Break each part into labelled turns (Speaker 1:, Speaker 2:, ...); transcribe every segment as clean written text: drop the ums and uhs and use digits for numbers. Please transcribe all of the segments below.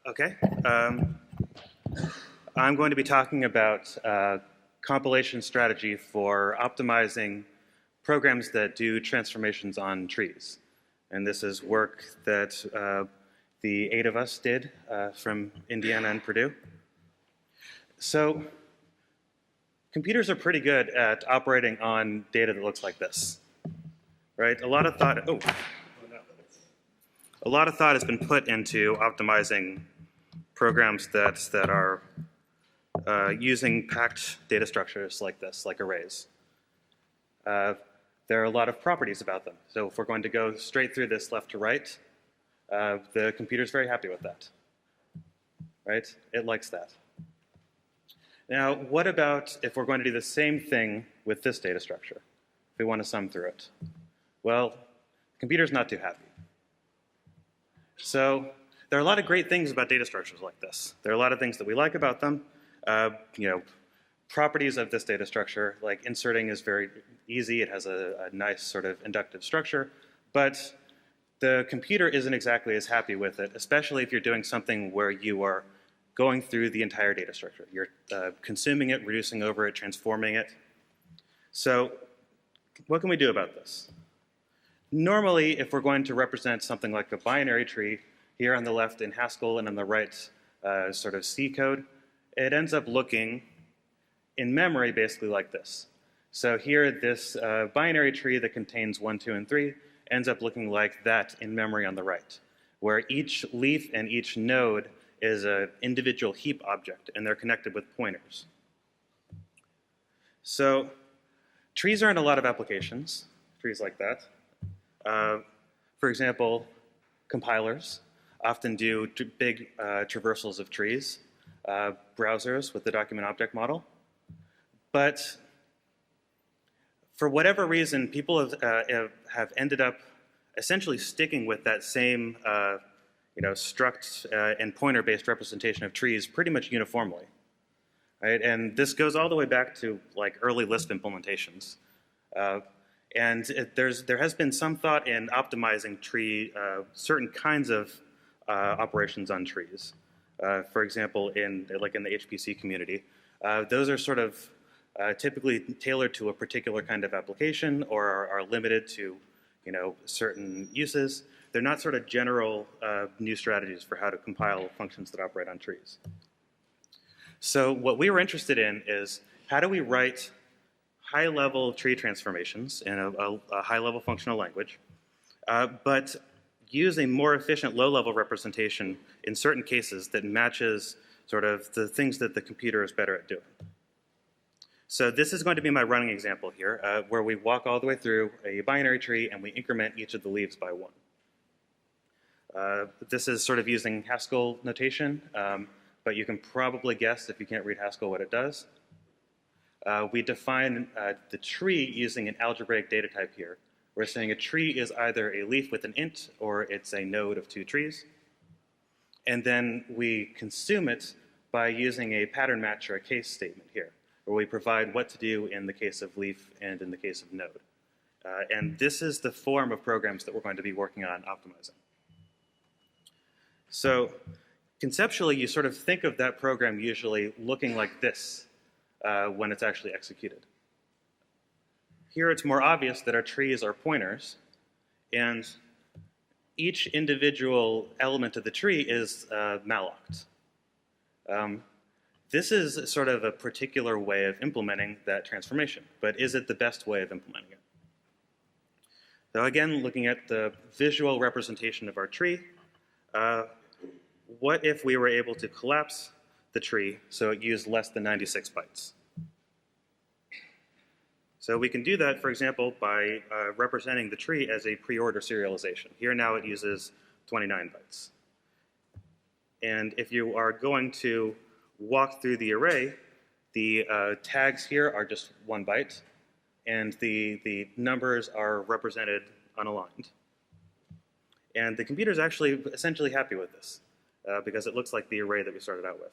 Speaker 1: Okay. I'm going to be talking about compilation strategy for optimizing programs that do transformations on trees. And this is work that the 8 of us did from Indiana and Purdue. So computers are pretty good at operating on data that looks like this, right? A lot of thought has been put into optimizing programs that are using packed data structures like this, like arrays. There are a lot of properties about them. So if we're going to go straight through this left to right, the computer's very happy with that, right? It likes that. Now, what about if we're going to do the same thing with this data structure, if we want to sum through it? Well, the computer's not too happy. So there are a lot of great things about data structures like this. There are a lot of things that we like about them. Properties of this data structure, like inserting is very easy. It has a nice sort of inductive structure. But the computer isn't exactly as happy with it, especially if you're doing something where you are going through the entire data structure. You're consuming it, reducing over it, transforming it. So what can we do about this? Normally, if we're going to represent something like a binary tree, here on the left in Haskell and on the right sort of C code, it ends up looking in memory basically like this. So here, this binary tree that contains 1, 2, and 3 ends up looking like that in memory on the right, where each leaf and each node is an individual heap object, and they're connected with pointers. So trees are in a lot of applications, trees like that. For example, compilers often do big traversals of trees, browsers with the document object model. But for whatever reason, people have ended up essentially sticking with that same struct and pointer-based representation of trees pretty much uniformly, right? And this goes all the way back to like early Lisp implementations. And there has been some thought in optimizing certain kinds of operations on trees. For example, in the HPC community, those are sort of typically tailored to a particular kind of application or are limited to certain uses. They're not sort of general new strategies for how to compile functions that operate on trees. So what we were interested in is how do we write high-level tree transformations in a high-level functional language, but use a more efficient low-level representation in certain cases that matches sort of the things that the computer is better at doing. So this is going to be my running example here, where we walk all the way through a binary tree and we increment each of the leaves by 1. This is sort of using Haskell notation, but you can probably guess, if you can't read Haskell, what it does. We define the tree using an algebraic data type here. We're saying a tree is either a leaf with an int or it's a node of 2 trees. And then we consume it by using a pattern match or a case statement here, where we provide what to do in the case of leaf and in the case of node. And this is the form of programs that we're going to be working on optimizing. So conceptually, you sort of think of that program usually looking like this when it's actually executed. Here it's more obvious that our trees are pointers, and each individual element of the tree is mallocked. This is sort of a particular way of implementing that transformation, but is it the best way of implementing it? So again, looking at the visual representation of our tree, what if we were able to collapse the tree so it used less than 96 bytes? So we can do that, for example, by representing the tree as a pre-order serialization. Here now it uses 29 bytes. And if you are going to walk through the array, the tags here are just 1 byte, and the numbers are represented unaligned. And the computer is actually essentially happy with this, because it looks like the array that we started out with.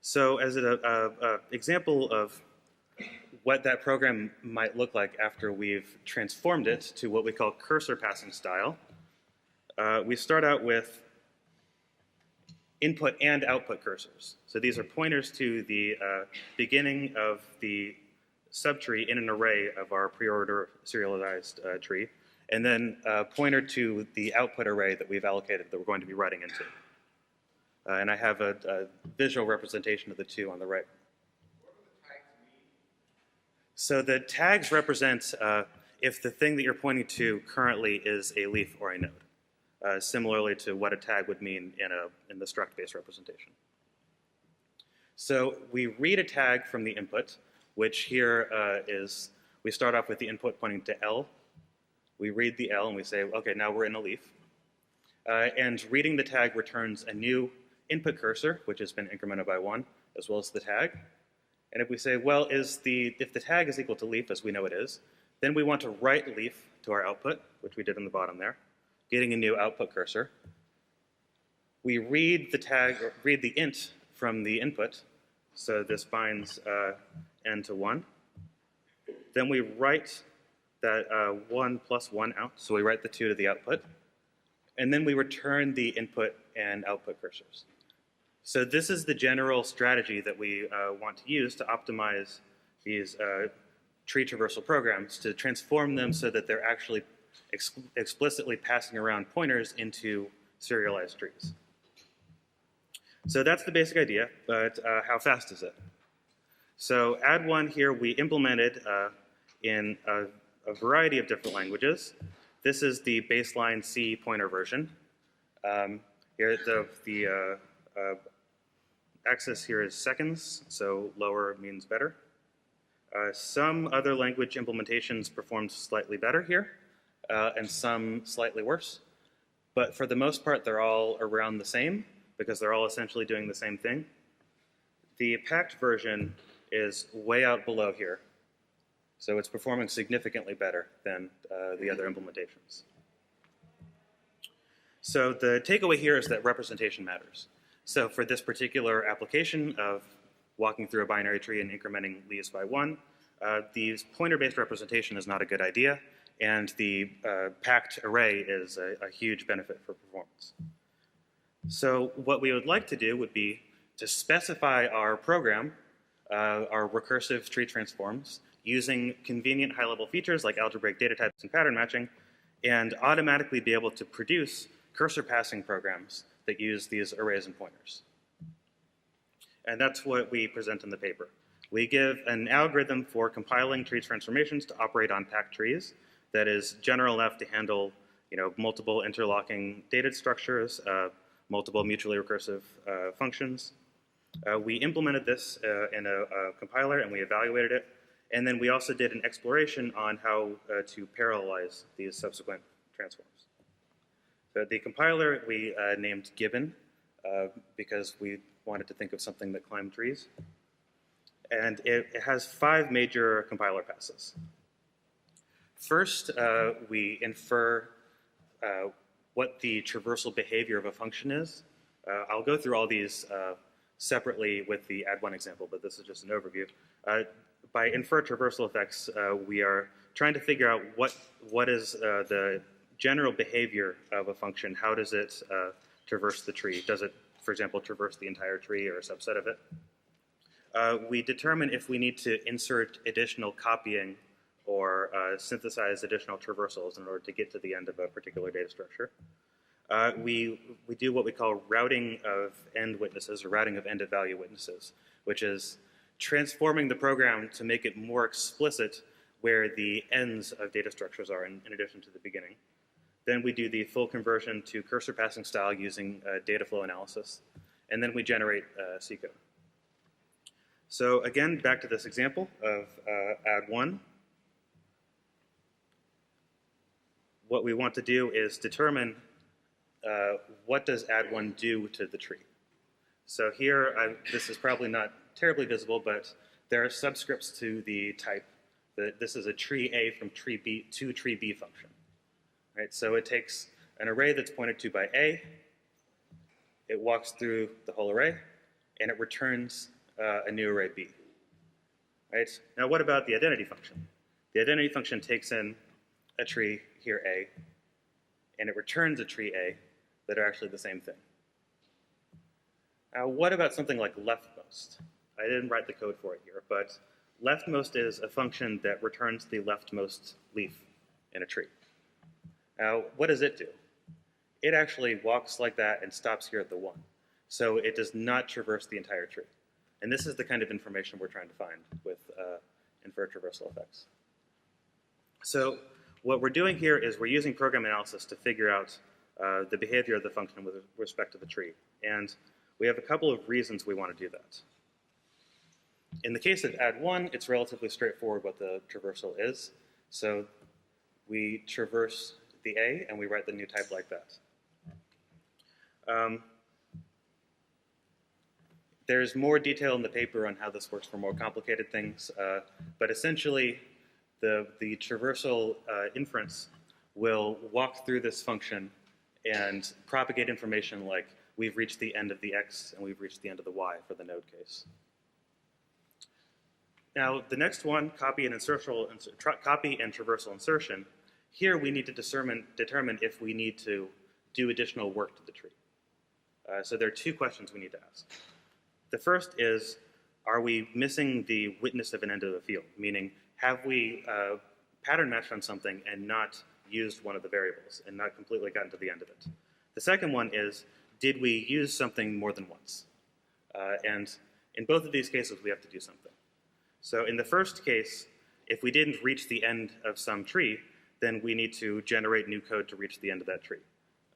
Speaker 1: So as an example of what that program might look like after we've transformed it to what we call cursor passing style, we start out with input and output cursors. So these are pointers to the beginning of the subtree in an array of our pre-order serialized tree, and then a pointer to the output array that we've allocated that we're going to be writing into. And I have a visual representation of the two on the right. So the tags represent if the thing that you're pointing to currently is a leaf or a node, similarly to what a tag would mean in the struct-based representation. So we read a tag from the input, which here is, we start off with the input pointing to L. We read the L and we say, okay, now we're in a leaf. And reading the tag returns a new input cursor, which has been incremented by 1, as well as the tag. And if we say, well, if the tag is equal to leaf, as we know it is, then we want to write leaf to our output, which we did on the bottom there, getting a new output cursor. We read the tag, or read the int from the input, so this binds n to 1. Then we write that 1 plus 1 out, so we write the 2 to the output. And then we return the input and output cursors. So this is the general strategy that we want to use to optimize these tree traversal programs, to transform them so that they're actually explicitly passing around pointers into serialized trees. So that's the basic idea, but how fast is it? So add one here we implemented in a variety of different languages. This is the baseline C pointer version. Here the axis here is seconds, so lower means better. Some other language implementations performed slightly better here, and some slightly worse. But for the most part, they're all around the same, because they're all essentially doing the same thing. The packed version is way out below here, so it's performing significantly better than the other implementations. So the takeaway here is that representation matters. So for this particular application of walking through a binary tree and incrementing leaves by 1, the pointer-based representation is not a good idea, and the packed array is a huge benefit for performance. So what we would like to do would be to specify our program, our recursive tree transforms, using convenient high-level features like algebraic data types and pattern matching, and automatically be able to produce cursor passing programs that use these arrays and pointers. And that's what we present in the paper. We give an algorithm for compiling tree transformations to operate on packed trees that is general enough to handle, multiple interlocking data structures, multiple mutually recursive functions. We implemented this in a compiler and we evaluated it. And then we also did an exploration on how to parallelize these subsequent transforms. So the compiler we named Gibbon because we wanted to think of something that climbed trees. And it has 5 major compiler passes. First, we infer what the traversal behavior of a function is. I'll go through all these separately with the add one example, but this is just an overview. By infer traversal effects, we are trying to figure out what is the general behavior of a function. How does it traverse the tree? Does it, for example, traverse the entire tree or a subset of it? We determine if we need to insert additional copying or synthesize additional traversals in order to get to the end of a particular data structure. We do what we call routing of end witnesses, or routing of ended value witnesses, which is transforming the program to make it more explicit where the ends of data structures are in addition to the beginning. Then we do the full conversion to cursor passing style using data flow analysis. And then we generate C code. So again, back to this example of add one. What we want to do is determine what does add one do to the tree. So here, this is probably not terribly visible, but there are subscripts to the type. This is a tree A from tree B to tree B function. Right? So it takes an array that's pointed to by A, it walks through the whole array, and it returns a new array B. Right? Now what about the identity function? The identity function takes in a tree here A, and it returns a tree A that are actually the same thing. Now, what about something like leftmost? I didn't write the code for it here, but leftmost is a function that returns the leftmost leaf in a tree. Now, what does it do? It actually walks like that and stops here at the 1. So it does not traverse the entire tree. And this is the kind of information we're trying to find with infer traversal effects. So what we're doing here is we're using program analysis to figure out the behavior of the function with respect to the tree. And we have a couple of reasons we want to do that. In the case of add 1, it's relatively straightforward what the traversal is. So we traverse the A, and we write the new type like that. There's more detail in the paper on how this works for more complicated things, but essentially the traversal inference will walk through this function and propagate information like we've reached the end of the X and we've reached the end of the Y for the node case. Now, the next one, copy and traversal insertion, here we need to determine if we need to do additional work to the tree. So there are 2 questions we need to ask. The first is, are we missing the witness of an end of the field? Meaning, have we pattern matched on something and not used one of the variables and not completely gotten to the end of it? The second one is, did we use something more than once? And in both of these cases, we have to do something. So in the first case, if we didn't reach the end of some tree, then we need to generate new code to reach the end of that tree.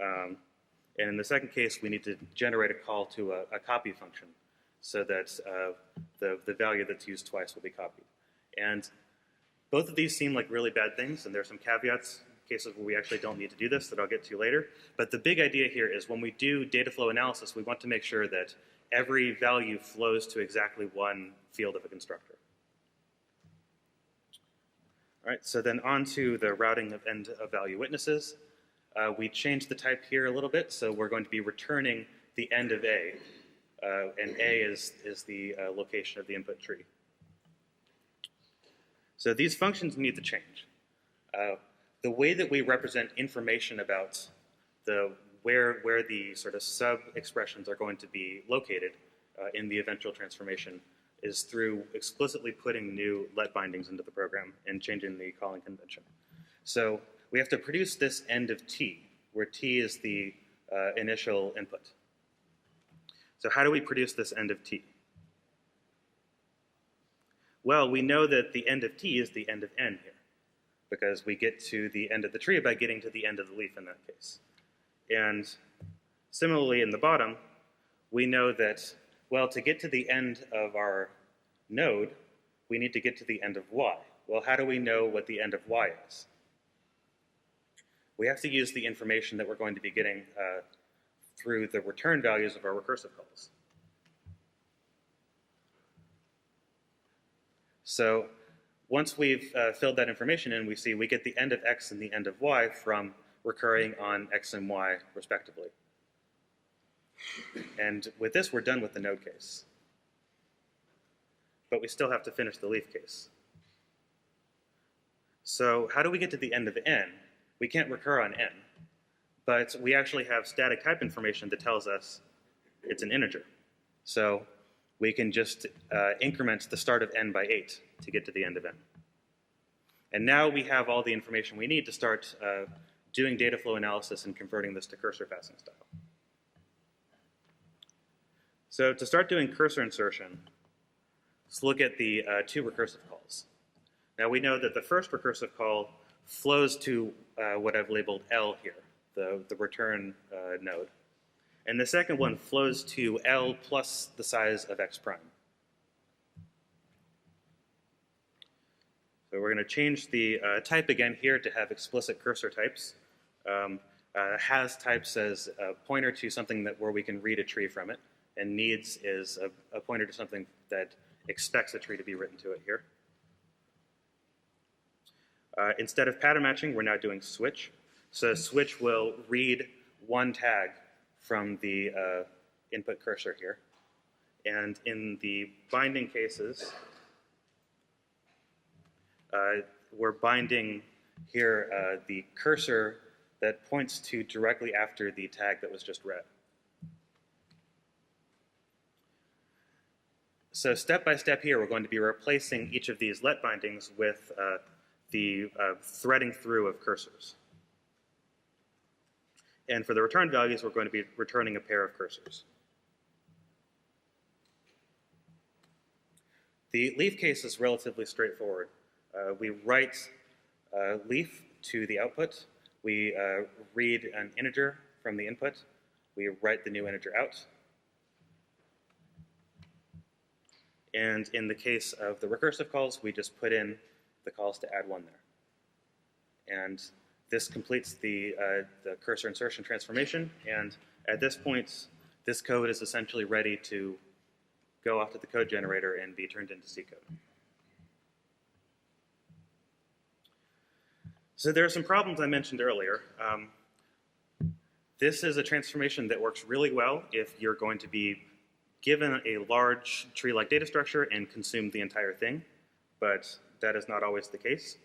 Speaker 1: And in the second case, we need to generate a call to a copy function so that the value that's used twice will be copied. And both of these seem like really bad things, and there are some caveats, cases where we actually don't need to do this that I'll get to later. But the big idea here is when we do data flow analysis, we want to make sure that every value flows to exactly one field of a constructor. All right, so then on to the routing of end of value witnesses. We changed the type here a little bit, so we're going to be returning the end of A, and A is the location of the input tree. So these functions need to change. The way that we represent information about where the sort of sub-expressions are going to be located in the eventual transformation is through explicitly putting new let bindings into the program and changing the calling convention. So we have to produce this end of T, where T is the initial input. So how do we produce this end of T? Well, we know that the end of T is the end of N here, because we get to the end of the tree by getting to the end of the leaf in that case. And similarly in the bottom, we know that, well, to get to the end of our node, we need to get to the end of Y. Well, how do we know what the end of Y is? We have to use the information that we're going to be getting through the return values of our recursive calls. So once we've filled that information in, we see we get the end of X and the end of Y from recurring on X and Y respectively. And with this, we're done with the node case. But we still have to finish the leaf case. So how do we get to the end of N? We can't recur on N, but we actually have static type information that tells us it's an integer. So we can just increment the start of N by 8 to get to the end of N. And now we have all the information we need to start doing data flow analysis and converting this to cursor passing style. So to start doing cursor insertion, let's look at the 2 recursive calls. Now we know that the first recursive call flows to what I've labeled L here, the return node. And the second one flows to L plus the size of X prime. So we're going to change the type again here to have explicit cursor types. Has type says a pointer to something where we can read a tree from it, and needs is a pointer to something that expects a tree to be written to it here. Instead of pattern matching, we're now doing switch. So switch will read one tag from the input cursor here. And in the binding cases, we're binding here the cursor that points to directly after the tag that was just read. So step by step here, we're going to be replacing each of these let bindings with the threading through of cursors. And for the return values, we're going to be returning a pair of cursors. The leaf case is relatively straightforward. We write leaf to the output. We read an integer from the input. We write the new integer out. And in the case of the recursive calls, we just put in the calls to add 1 there. And this completes the cursor insertion transformation. And at this point, this code is essentially ready to go off to the code generator and be turned into C code. So there are some problems I mentioned earlier. This is a transformation that works really well if you're going to be given a large tree-like data structure and consume the entire thing, but that is not always the case.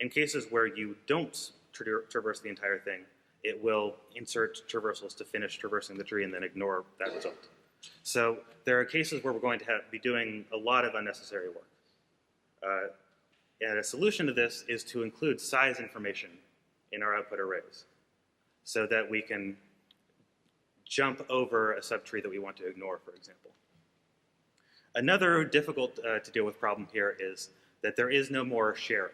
Speaker 1: In cases where you don't traverse the entire thing, it will insert traversals to finish traversing the tree and then ignore that result. So there are cases where we're going to be doing a lot of unnecessary work. And a solution to this is to include size information in our output arrays so that we can jump over a subtree that we want to ignore, for example. Another difficult to deal with problem here is that there is no more sharing.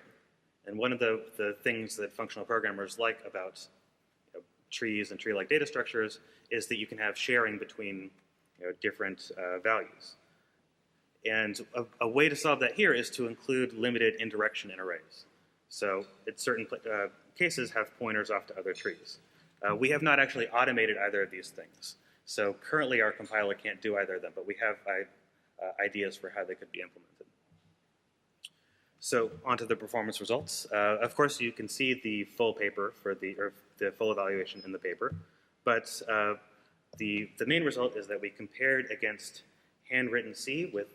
Speaker 1: And one of the things that functional programmers like about trees and tree-like data structures is that you can have sharing between different values. And a way to solve that here is to include limited indirection in arrays. So in certain cases have pointers off to other trees. We have not actually automated either of these things. So currently our compiler can't do either of them, but we have ideas for how they could be implemented. So onto the performance results. Of course, you can see the full paper for the full evaluation in the paper, but the main result is that we compared against handwritten C with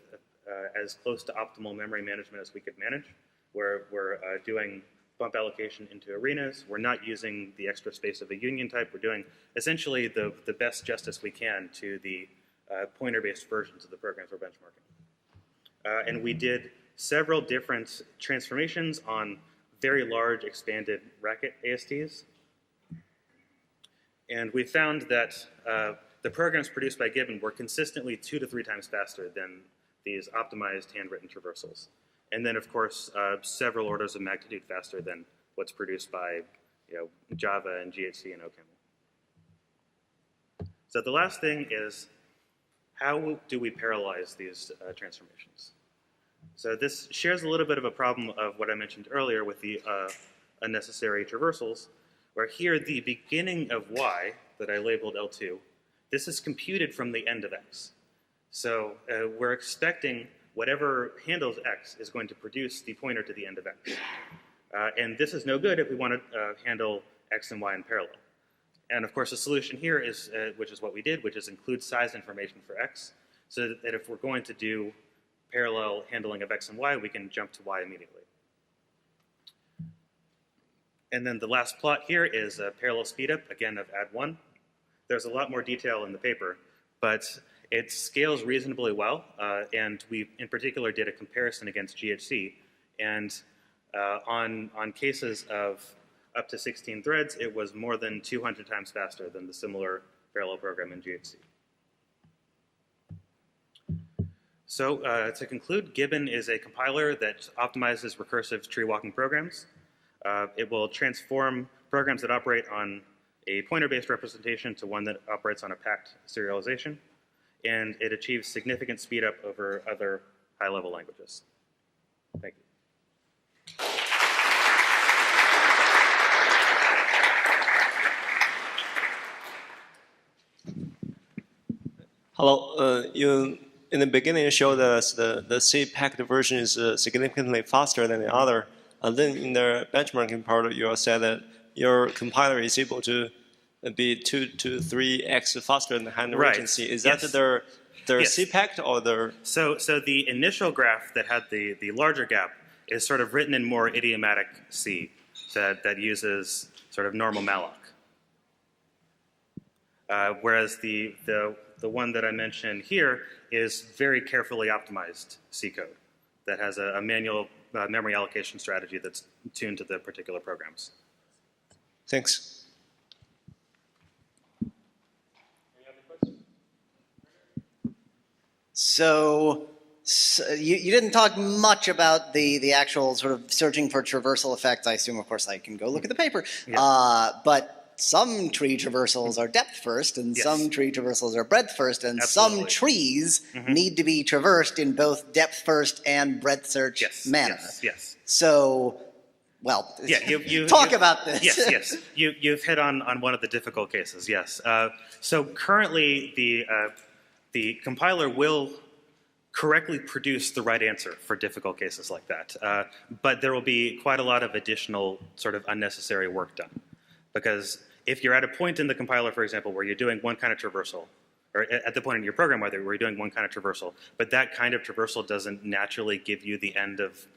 Speaker 1: as close to optimal memory management as we could manage, where we're doing bump allocation into arenas. We're not using the extra space of a union type. We're doing essentially the best justice we can to the pointer-based versions of the programs we're benchmarking. And we did several different transformations on very large expanded racket ASTs. And we found that the programs produced by Gibbon were consistently 2 to 3 times faster than these optimized handwritten traversals. And then, of course, several orders of magnitude faster than what's produced by Java and GHC and OCaml. So the last thing is, how do we parallelize these transformations? So this shares a little bit of a problem of what I mentioned earlier with the unnecessary traversals, where here the beginning of y that I labeled L2, this is computed from the end of x. So we're expecting whatever handles x is going to produce the pointer to the end of x. And this is no good if we want to handle x and y in parallel. And of course, the solution here is, which is what we did, which is include size information for x, so that if we're going to do parallel handling of x and y, we can jump to y immediately. And then the last plot here is a parallel speedup, again, of add 1. There's a lot more detail in the paper, but it scales reasonably well, and we, in particular, did a comparison against GHC. And on cases of up to 16 threads, it was more than 200 times faster than the similar parallel program in GHC. So to conclude, Gibbon is a compiler that optimizes recursive tree walking programs. It will transform programs that operate on a pointer-based representation to one that operates on a packed serialization. And it achieves significant speed up over other high-level languages. Thank you.
Speaker 2: Hello. In the beginning, you showed us the C-packed version is significantly faster than the other. And then in the benchmarking part, you said that your compiler is able to be 2 to 3x faster than handwritten C. Is that their
Speaker 1: yes.
Speaker 2: C-packed or their?
Speaker 1: So the initial graph that had the larger gap is sort of written in more idiomatic C that uses sort of normal malloc. Whereas the the one that I mentioned here is very carefully optimized C code that has a manual memory allocation strategy that's tuned to the particular programs.
Speaker 2: Thanks.
Speaker 3: So you didn't talk much about the actual sort of searching for traversal effects. I assume, of course, I can go look at the paper. Yeah. But some tree traversals are depth first, and some tree traversals are breadth first, and some trees need to be traversed in both depth first and breadth search manner.
Speaker 1: Yes.
Speaker 3: So, well, talk about this.
Speaker 1: Yes. You've hit on one of the difficult cases. Yes. So currently, the compiler will correctly produce the right answer for difficult cases like that. But there will be quite a lot of additional sort of unnecessary work done. Because if you're at a point in the compiler, for example, where you're doing one kind of traversal, or at the point in your program where you're doing one kind of traversal, but that kind of traversal doesn't naturally give you the end of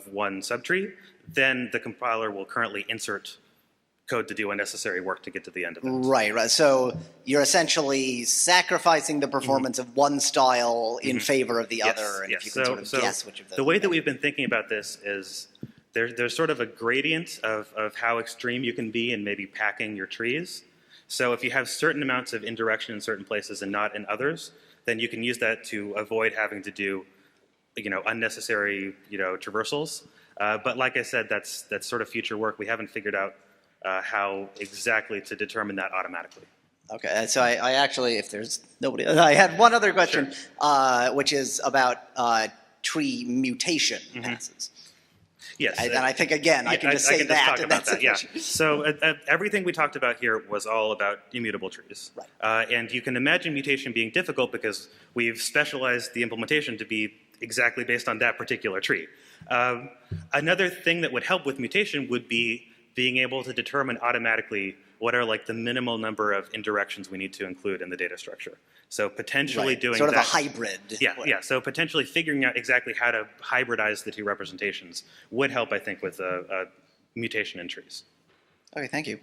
Speaker 1: one subtree, then the compiler will currently insert code to do unnecessary work to get to the end of that.
Speaker 3: Right. So you're essentially sacrificing the performance of one style in favor of the other, and if you can sort of guess which of those.
Speaker 1: The way that we've been thinking about this is there's sort of a gradient of how extreme you can be in maybe packing your trees. So if you have certain amounts of indirection in certain places and not in others, then you can use that to avoid having to do unnecessary traversals. But like I said, that's sort of future work. We haven't figured out how exactly to determine that automatically.
Speaker 3: Okay, so I actually, if there's nobody, I had one other question, which is about tree mutation passes.
Speaker 1: Yes.
Speaker 3: And I think, again, I can just say that.
Speaker 1: Talk about that, yeah. So everything we talked about here was all about immutable trees.
Speaker 3: Right.
Speaker 1: And you can imagine mutation being difficult because we've specialized the implementation to be exactly based on that particular tree. Another thing that would help with mutation would be being able to determine automatically what are like the minimal number of indirections we need to include in the data structure. So potentially doing
Speaker 3: sort of
Speaker 1: that,
Speaker 3: a hybrid.
Speaker 1: Yeah. So potentially figuring out exactly how to hybridize the two representations would help, I think, with mutation in trees.
Speaker 3: Okay, thank you.